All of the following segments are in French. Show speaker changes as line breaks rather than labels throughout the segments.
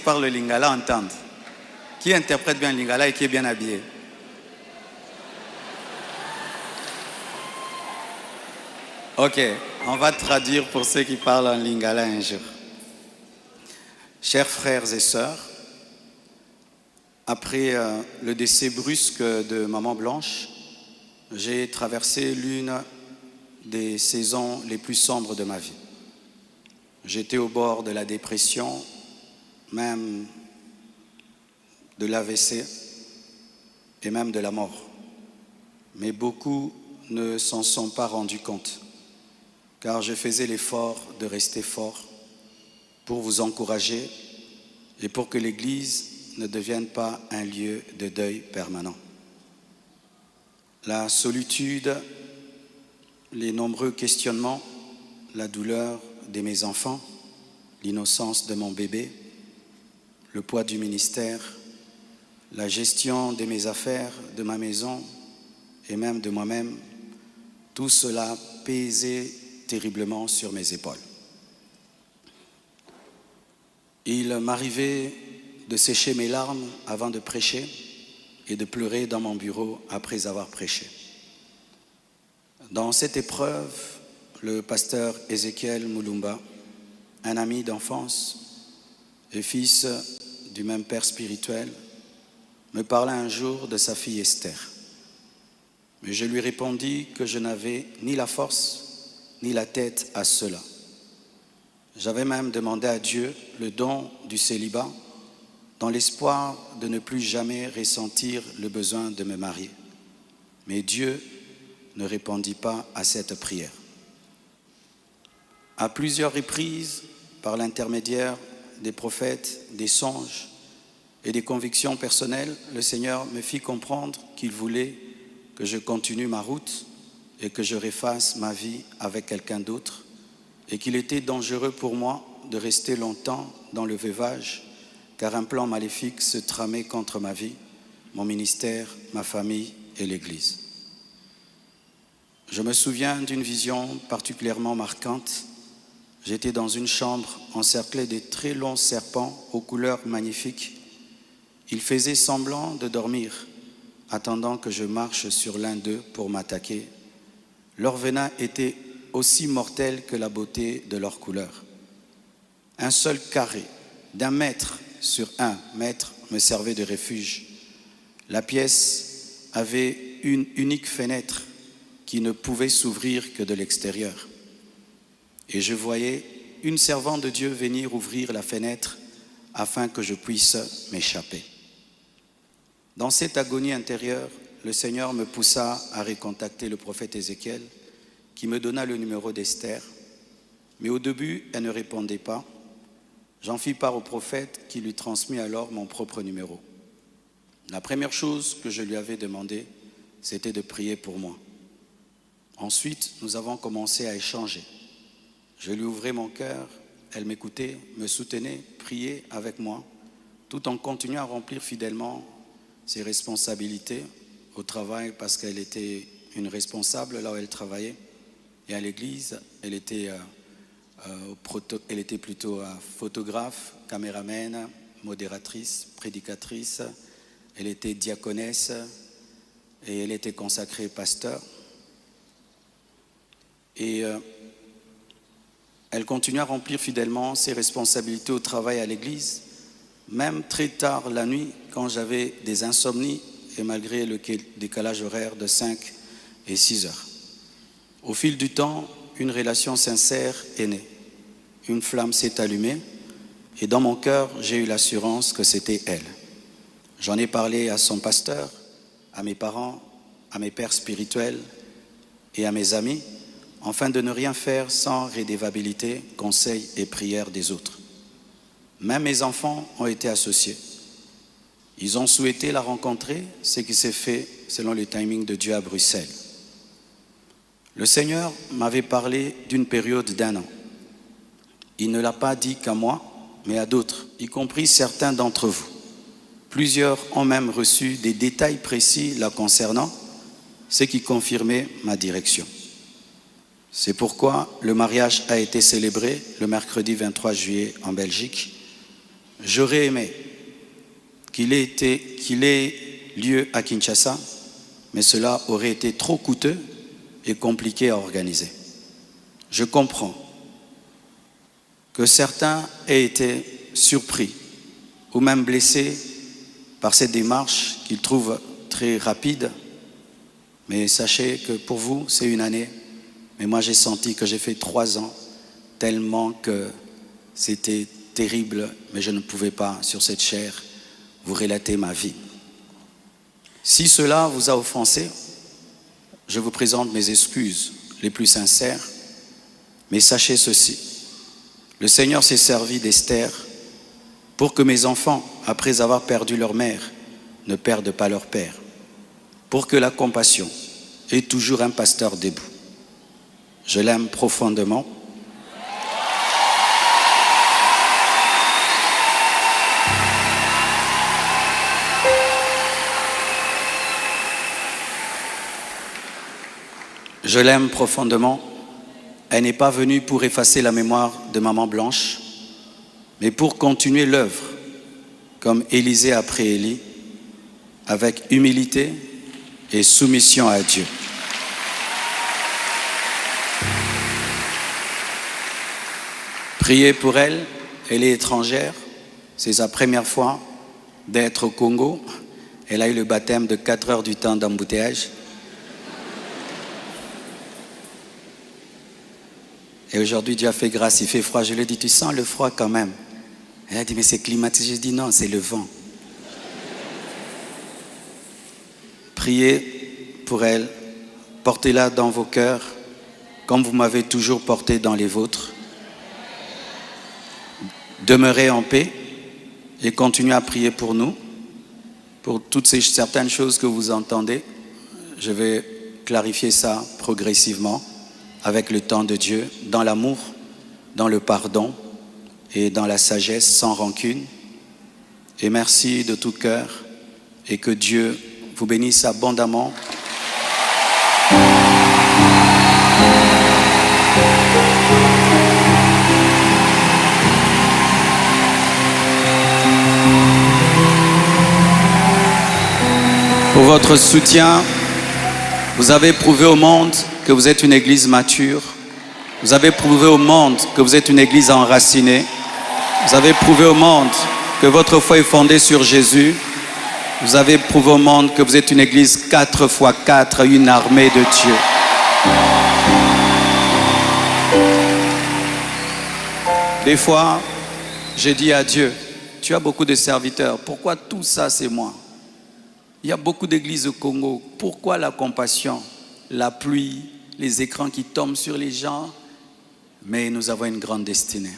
Parle le lingala entende. Qui interprète bien le lingala et qui est bien habillé? Ok, on va traduire pour ceux qui parlent en lingala un jour. Chers frères et sœurs, après le décès brusque de Maman Blanche, j'ai traversé l'une des saisons les plus sombres de ma vie. J'étais au bord de la dépression, même de l'AVC et même de la mort. Mais beaucoup ne s'en sont pas rendus compte, car je faisais l'effort de rester fort pour vous encourager et pour que l'Église ne devienne pas un lieu de deuil permanent. La solitude, les nombreux questionnements, la douleur de mes enfants, l'innocence de mon bébé, le poids du ministère, la gestion de mes affaires, de ma maison et même de moi-même, tout cela pesait terriblement sur mes épaules. Il m'arrivait de sécher mes larmes avant de prêcher et de pleurer dans mon bureau après avoir prêché. Dans cette épreuve, le pasteur Ézéchiel Moulumba, un ami d'enfance et fils du même père spirituel, me parla un jour de sa fille Esther. Mais je lui répondis que je n'avais ni la force ni la tête à cela. J'avais même demandé à Dieu le don du célibat dans l'espoir de ne plus jamais ressentir le besoin de me marier. Mais Dieu ne répondit pas à cette prière. À plusieurs reprises, par l'intermédiaire des prophètes, des songes et des convictions personnelles, le Seigneur me fit comprendre qu'il voulait que je continue ma route et que je refasse ma vie avec quelqu'un d'autre et qu'il était dangereux pour moi de rester longtemps dans le veuvage car un plan maléfique se tramait contre ma vie, mon ministère, ma famille et l'Église. Je me souviens d'une vision particulièrement marquante. J'étais dans une chambre encerclée de très longs serpents aux couleurs magnifiques. Ils faisaient semblant de dormir, attendant que je marche sur l'un d'eux pour m'attaquer. Leur venin était aussi mortel que la beauté de leur couleur. Un seul carré d'1 mètre sur 1 mètre me servait de refuge. La pièce avait une unique fenêtre qui ne pouvait s'ouvrir que de l'extérieur. Et je voyais une servante de Dieu venir ouvrir la fenêtre afin que je puisse m'échapper. Dans cette agonie intérieure, le Seigneur me poussa à recontacter le prophète Ézéchiel qui me donna le numéro d'Esther. Mais au début, elle ne répondait pas. J'en fis part au prophète qui lui transmit alors mon propre numéro. La première chose que je lui avais demandé, c'était de prier pour moi. Ensuite, nous avons commencé à échanger. Je lui ouvrais mon cœur, elle m'écoutait, me soutenait, priait avec moi, tout en continuant à remplir fidèlement ses responsabilités au travail parce qu'elle était une responsable là où elle travaillait. Et à l'église, elle était plutôt photographe, caméraman, modératrice, prédicatrice. Elle était diaconesse et elle était consacrée pasteur. Et elle continue à remplir fidèlement ses responsabilités au travail à l'église, même très tard la nuit quand j'avais des insomnies et malgré le décalage horaire de 5 et 6 heures. Au fil du temps, une relation sincère est née. Une flamme s'est allumée et dans mon cœur, j'ai eu l'assurance que c'était elle. J'en ai parlé à son pasteur, à mes parents, à mes pères spirituels et à mes amis, afin de ne rien faire sans rédévabilité, conseil et prière des autres. Même mes enfants ont été associés. Ils ont souhaité la rencontrer, ce qui s'est fait selon le timing de Dieu à Bruxelles. Le Seigneur m'avait parlé d'une période d'1 an. Il ne l'a pas dit qu'à moi, mais à d'autres, y compris certains d'entre vous. Plusieurs ont même reçu des détails précis la concernant, ce qui confirmait ma direction. C'est pourquoi le mariage a été célébré le mercredi 23 juillet en Belgique. J'aurais aimé qu'il ait lieu à Kinshasa, mais cela aurait été trop coûteux et compliqué à organiser. Je comprends que certains aient été surpris ou même blessés par cette démarche qu'ils trouvent très rapide, mais sachez que pour vous, c'est une année. Mais moi, j'ai senti que j'ai fait 3 ans, tellement que c'était terrible, mais je ne pouvais pas, sur cette chair, vous relater ma vie. Si cela vous a offensé, je vous présente mes excuses les plus sincères, mais sachez ceci, le Seigneur s'est servi d'Esther pour que mes enfants, après avoir perdu leur mère, ne perdent pas leur père, pour que la compassion ait toujours un pasteur debout. Je l'aime profondément. Je l'aime profondément. Elle n'est pas venue pour effacer la mémoire de Maman Blanche, mais pour continuer l'œuvre, comme Élisée après Élie, avec humilité et soumission à Dieu. Priez pour elle, elle est étrangère, c'est sa première fois d'être au Congo. Elle a eu le baptême de 4 heures du temps d'embouteillage. Et aujourd'hui, Dieu a fait grâce, il fait froid. Je lui ai dit, tu sens le froid quand même? Elle a dit, mais c'est climatisé. Je dis, non, c'est le vent. Priez pour elle, portez-la dans vos cœurs, comme vous m'avez toujours porté dans les vôtres. Demeurez en paix et continuez à prier pour nous, pour toutes ces certaines choses que vous entendez. Je vais clarifier ça progressivement, avec le temps de Dieu, dans l'amour, dans le pardon et dans la sagesse, sans rancune. Et merci de tout cœur et que Dieu vous bénisse abondamment. Pour votre soutien, vous avez prouvé au monde que vous êtes une église mature. Vous avez prouvé au monde que vous êtes une église enracinée. Vous avez prouvé au monde que votre foi est fondée sur Jésus. Vous avez prouvé au monde que vous êtes une église 4x4, une armée de Dieu. Des fois, j'ai dit à Dieu, tu as beaucoup de serviteurs, pourquoi tout ça c'est moi? Il y a beaucoup d'églises au Congo, pourquoi la compassion, la pluie, les écrans qui tombent sur les gens? Mais nous avons une grande destinée.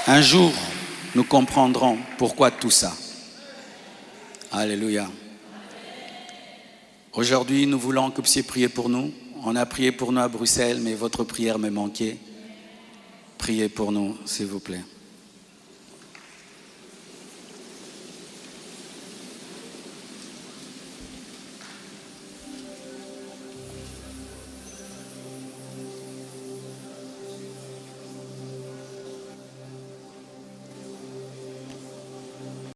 Un jour, nous comprendrons pourquoi tout ça. Alléluia. Aujourd'hui, nous voulons que vous puissiez prier pour nous. On a prié pour nous à Bruxelles, mais votre prière me manquait. Priez pour nous, s'il vous plaît.